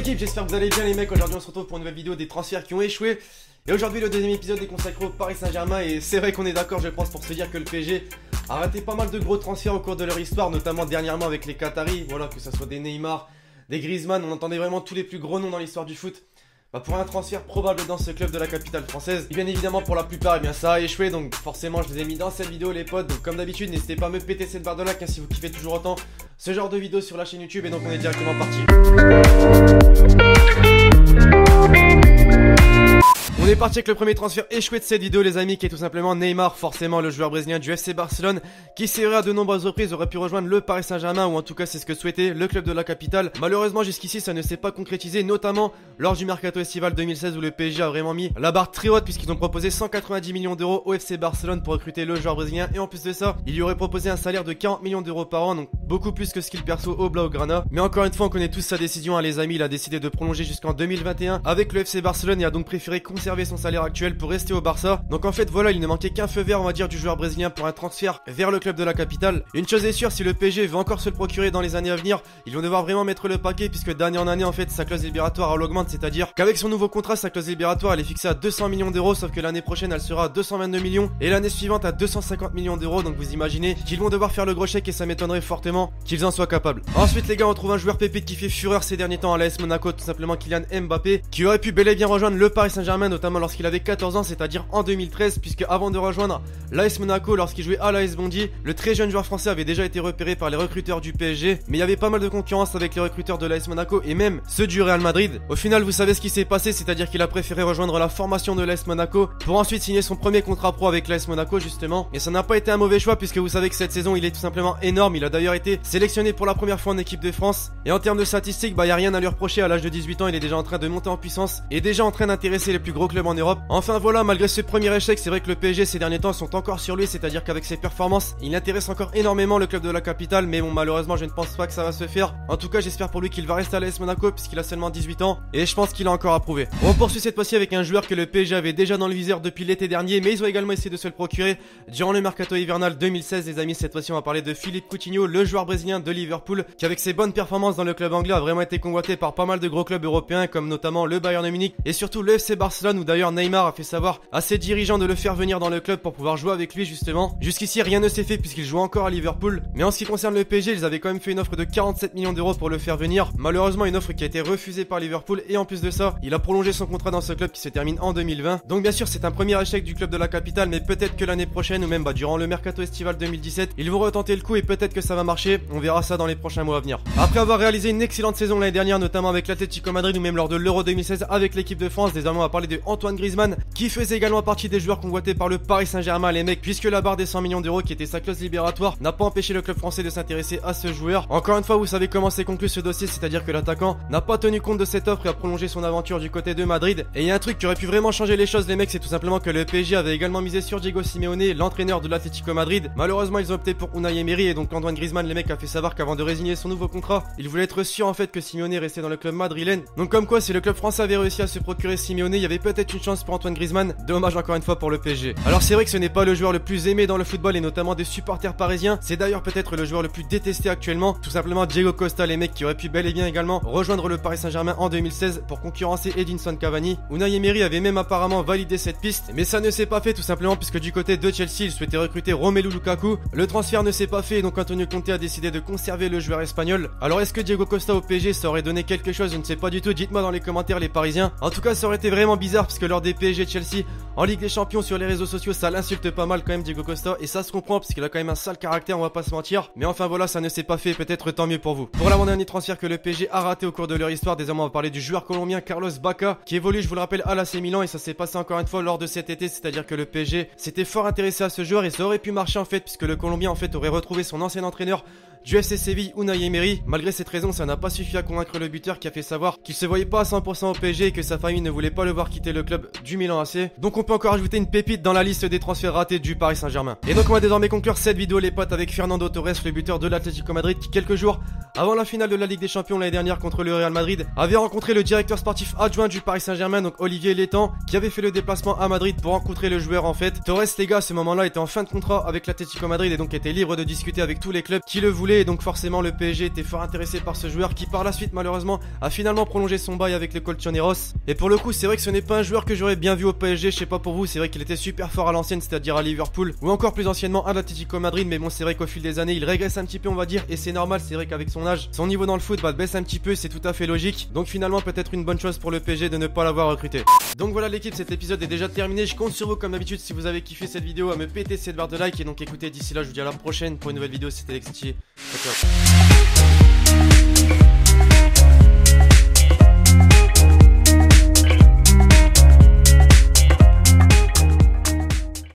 l'équipe, j'espère que vous allez bien les mecs. Aujourd'hui on se retrouve pour une nouvelle vidéo des transferts qui ont échoué. Et aujourd'hui le deuxième épisode est consacré au Paris Saint-Germain. Et c'est vrai qu'on est d'accord je pense pour se dire que le PSG a raté pas mal de gros transferts au cours de leur histoire. Notamment dernièrement avec les Qataris, voilà, que ce soit des Neymar, des Griezmann. On entendait vraiment tous les plus gros noms dans l'histoire du foot pour un transfert probable dans ce club de la capitale française. Et bien évidemment pour la plupart, ça a échoué. Donc forcément je les ai mis dans cette vidéo les potes. Donc comme d'habitude n'hésitez pas à me péter cette barre de like si vous kiffez toujours autant ce genre de vidéos sur la chaîne YouTube. Et donc on est directement parti. On est parti avec le premier transfert échoué de cette vidéo les amis, qui est tout simplement Neymar, forcément le joueur brésilien du FC Barcelone, qui c'est vrai à de nombreuses reprises aurait pu rejoindre le Paris Saint-Germain, ou en tout cas c'est ce que souhaitait le club de la capitale. Malheureusement jusqu'ici ça ne s'est pas concrétisé, notamment lors du mercato estival 2016 où le PSG a vraiment mis la barre très haute, puisqu'ils ont proposé 190 millions d'euros au FC Barcelone pour recruter le joueur brésilien, et en plus de ça il lui aurait proposé un salaire de 40 millions d'euros par an, donc beaucoup plus que ce qu'il perçoit au Blaugrana. Mais encore une fois on connaît tous sa décision les amis, il a décidé de prolonger jusqu'en 2021 avec le FC Barcelone et a donc préféré conserver son salaire actuel pour rester au Barça. Donc en fait voilà, il ne manquait qu'un feu vert on va dire du joueur brésilien pour un transfert vers le club de la capitale. Une chose est sûre, si le PSG veut encore se le procurer dans les années à venir, ils vont devoir vraiment mettre le paquet, puisque d'année en année en fait sa clause libératoire elle augmente, c'est-à-dire qu'avec son nouveau contrat sa clause libératoire elle est fixée à 200 millions d'euros, sauf que l'année prochaine elle sera à 222 millions et l'année suivante à 250 millions d'euros. Donc vous imaginez qu'ils vont devoir faire le gros chèque et ça m'étonnerait fortement qu'ils en soient capables. Ensuite les gars, on trouve un joueur pépite qui fait fureur ces derniers temps à l'AS Monaco, tout simplement Kylian Mbappé, qui aurait pu bel et bien rejoindre le Paris Saint-Germain, notamment lorsqu'il avait 14 ans, c'est-à-dire en 2013, puisque avant de rejoindre l'AS Monaco, lorsqu'il jouait à l'AS Bondy, le très jeune joueur français avait déjà été repéré par les recruteurs du PSG, mais il y avait pas mal de concurrence avec les recruteurs de l'AS Monaco et même ceux du Real Madrid. Au final vous savez ce qui s'est passé, c'est-à-dire qu'il a préféré rejoindre la formation de l'AS Monaco pour ensuite signer son premier contrat pro avec l'AS Monaco justement, et ça n'a pas été un mauvais choix, puisque vous savez que cette saison il est tout simplement énorme. Il a d'ailleurs été sélectionné pour la première fois en équipe de France, et en termes de statistiques y a rien à lui reprocher. À l'âge de 18 ans il est déjà en train de monter en puissance et déjà en train d'intéresser les plus gros clubs en Europe. Enfin voilà, malgré ce premier échec, c'est vrai que le PSG ces derniers temps sont encore sur lui, c'est-à-dire qu'avec ses performances il intéresse encore énormément le club de la capitale, mais bon malheureusement je ne pense pas que ça va se faire. En tout cas j'espère pour lui qu'il va rester à l'AS Monaco, puisqu'il a seulement 18 ans et je pense qu'il a encore à prouver. On poursuit cette fois-ci avec un joueur que le PSG avait déjà dans le viseur depuis l'été dernier, mais ils ont également essayé de se le procurer durant le mercato hivernal 2016 les amis. Cette fois-ci on va parler de Philippe Coutinho, le joueur brésilien de Liverpool, qui avec ses bonnes performances dans le club anglais a vraiment été convoité par pas mal de gros clubs européens, comme notamment le Bayern de Munich et surtout le FC Barcelone, où d'ailleurs Neymar a fait savoir à ses dirigeants de le faire venir dans le club pour pouvoir jouer avec lui justement. Jusqu'ici rien ne s'est fait puisqu'il joue encore à Liverpool, mais en ce qui concerne le PSG, ils avaient quand même fait une offre de 47 millions d'euros pour le faire venir. Malheureusement une offre qui a été refusée par Liverpool, et en plus de ça il a prolongé son contrat dans ce club qui se termine en 2020. Donc bien sûr c'est un premier échec du club de la capitale, mais peut-être que l'année prochaine ou même durant le mercato estival 2017 ils vont retenter le coup et peut-être que ça va marcher. On verra ça dans les prochains mois à venir. Après avoir réalisé une excellente saison l'année dernière, notamment avec l'Atlético Madrid ou même lors de l'Euro 2016 avec l'équipe de France, désormais on va parler de Antoine Griezmann, qui faisait également partie des joueurs convoités par le Paris Saint-Germain les mecs, puisque la barre des 100 millions d'euros qui était sa clause libératoire n'a pas empêché le club français de s'intéresser à ce joueur. Encore une fois vous savez comment s'est conclu ce dossier, c'est-à-dire que l'attaquant n'a pas tenu compte de cette offre et a prolongé son aventure du côté de Madrid. Et il y a un truc qui aurait pu vraiment changer les choses les mecs, c'est tout simplement que le PSG avait également misé sur Diego Simeone, l'entraîneur de l'Atlético Madrid. Malheureusement ils ont opté pour Unai Emery, et donc Antoine Griezmann les mecs a fait savoir qu'avant de résigner son nouveau contrat il voulait être sûr en fait que Simeone restait dans le club madrilène. Donc comme quoi si le club français avait réussi à se procurer Simeone, il y avait peut-être une chance pour Antoine Griezmann. Dommage encore une fois pour le PSG. Alors c'est vrai que ce n'est pas le joueur le plus aimé dans le football et notamment des supporters parisiens, c'est d'ailleurs peut-être le joueur le plus détesté actuellement, tout simplement Diego Costa les mecs, qui aurait pu bel et bien également rejoindre le Paris Saint-Germain en 2016 pour concurrencer Edinson Cavani. Unai Emery avait même apparemment validé cette piste, mais ça ne s'est pas fait tout simplement puisque du côté de Chelsea il souhaitait recruter Romelu Lukaku. Le transfert ne s'est pas fait et donc Antonio Conte a décidé de conserver le joueur espagnol. Alors est-ce que Diego Costa au PSG ça aurait donné quelque chose? Je ne sais pas du tout, dites-moi dans les commentaires les parisiens. En tout cas ça aurait été vraiment bizarre, parce que lors des PSG Chelsea en Ligue des Champions sur les réseaux sociaux ça l'insulte pas mal quand même Diego Costa, et ça se comprend parce qu'il a quand même un sale caractère, on va pas se mentir. Mais enfin voilà, ça ne s'est pas fait, peut-être tant mieux pour vous. Pour l'avant-dernier transfert que le PSG a raté au cours de leur histoire, désormais on va parler du joueur colombien Carlos Bacca, qui évolue je vous le rappelle à l'AC Milan, et ça s'est passé encore une fois lors de cet été, c'est-à-dire que le PSG s'était fort intéressé à ce joueur et ça aurait pu marcher en fait, puisque le Colombien en fait aurait retrouvé son ancien entraîneur du FC Séville, Unai Emery. Malgré cette raison, ça n'a pas suffi à convaincre le buteur, qui a fait savoir qu'il se voyait pas à 100% au PSG et que sa famille ne voulait pas le voir quitter le club du Milan AC. Donc on peut encore ajouter une pépite dans la liste des transferts ratés du Paris Saint-Germain. Et donc on va désormais conclure cette vidéo les potes avec Fernando Torres, le buteur de l'Atlético Madrid, qui quelques jours avant la finale de la Ligue des Champions l'année dernière contre le Real Madrid avait rencontré le directeur sportif adjoint du Paris Saint-Germain, donc Olivier Létang, qui avait fait le déplacement à Madrid pour rencontrer le joueur en fait. Torres les gars à ce moment-là était en fin de contrat avec l'Atlético Madrid et donc était libre de discuter avec tous les clubs qui le voulaient. voulait, et donc forcément le PSG était fort intéressé par ce joueur qui par la suite malheureusement a finalement prolongé son bail avec les Colchoneros. Et pour le coup c'est vrai que ce n'est pas un joueur que j'aurais bien vu au PSG, je sais pas pour vous, c'est vrai qu'il était super fort à l'ancienne, c'est-à-dire à Liverpool ou encore plus anciennement à l'Atlético Madrid, mais bon c'est vrai qu'au fil des années il régresse un petit peu on va dire, et c'est normal, c'est vrai qu'avec son âge, son niveau dans le foot baisse un petit peu, c'est tout à fait logique. Donc finalement peut-être une bonne chose pour le PSG de ne pas l'avoir recruté. Donc voilà l'équipe, cet épisode est déjà terminé, je compte sur vous comme d'habitude si vous avez kiffé cette vidéo à me péter cette barre de like, et donc écoutez d'ici là je vous dis à la prochaine pour une nouvelle vidéo, c'était Alexis. Ciao, ciao.